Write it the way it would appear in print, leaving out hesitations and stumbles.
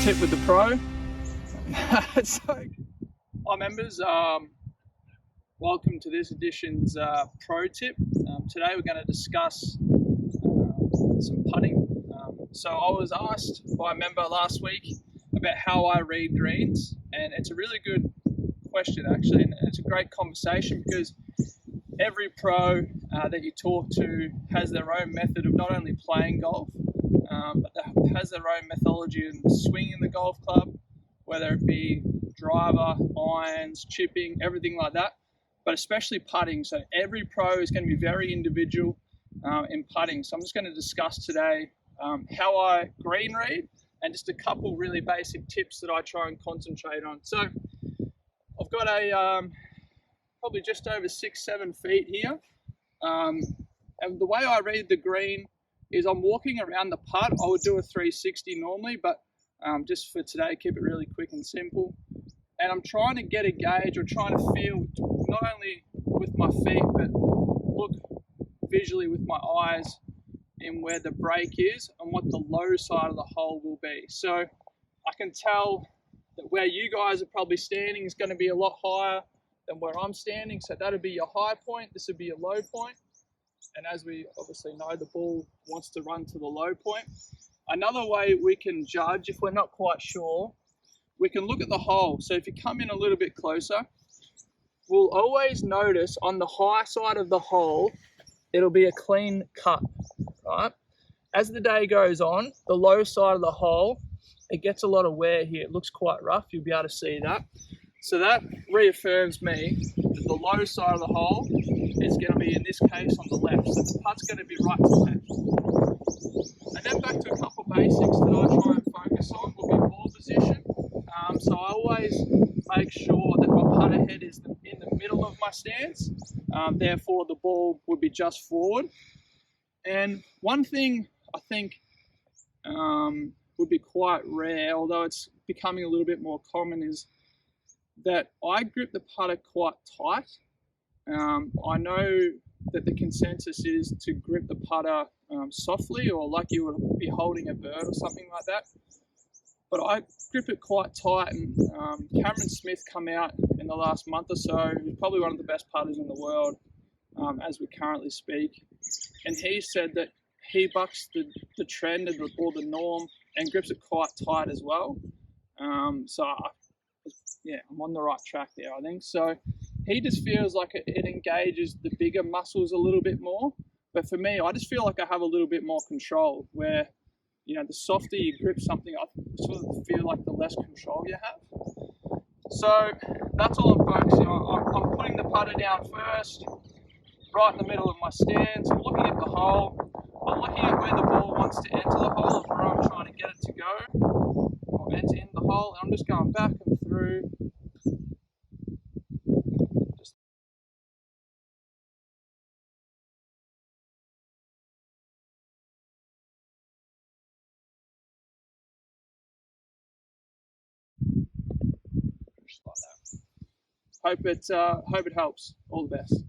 tip with the pro. So, hi members, welcome to this edition's pro tip. Today we're going to discuss some putting. So I was asked by a member last week about how I read greens, and it's a really good question actually, and it's a great conversation because every pro that you talk to has their own method of not only playing golf, but has their own methodology in swinging the golf club, whether it be driver, irons, chipping, everything like that, but especially putting. So every pro is going to be very individual in putting. So I'm just going to discuss today how I green read and just a couple really basic tips that I try and concentrate on. So I've got a probably just over 6-7 feet here, and the way I read the green is I'm walking around the putt. I would do a 360 normally, but just for today, keep it really quick and simple. And I'm trying to get a gauge or trying to feel not only with my feet, but look visually with my eyes in where the break is and what the low side of the hole will be. So I can tell that where you guys are probably standing is going to be a lot higher than where I'm standing. So that'll be your high point. This would be your low point. And as we obviously know, the ball wants to run to the low point. Another way we can judge, if we're not quite sure, we can look at the hole. So if you come in a little bit closer, we'll always notice on the high side of the hole, it'll be a clean cut, right? As the day goes on, the low side of the hole, it gets a lot of wear here. It looks quite rough. You'll be able to see that. So that reaffirms me that the low side of the hole is going to be, in this case, on the left. So the putt's going to be right to left. And then back to a couple basics that I try and focus on will be ball position. So I always make sure that my putter head is in the middle of my stance. Therefore, the ball would be just forward. And one thing I think would be quite rare, although it's becoming a little bit more common, is that I grip the putter quite tight. I know that the consensus is to grip the putter softly, or like you would be holding a bird or something like that. But I grip it quite tight, and Cameron Smith come out in the last month or so, who's probably one of the best putters in the world as we currently speak. And he said that he bucks the trend or the norm and grips it quite tight as well. Yeah, I'm on the right track there, I think. So he just feels like it engages the bigger muscles a little bit more. But for me, I just feel like I have a little bit more control, where, you know, the softer you grip something, I sort of feel like the less control you have. So that's all I'm focusing on. I'm putting the putter down first, right in the middle of my stance. I'm looking at the hole. I'm looking at where the ball wants to enter the hole, or where I'm trying to get it to go, or enter in the hole. And I'm just going back and through. Just like that. Hope it helps. All the best.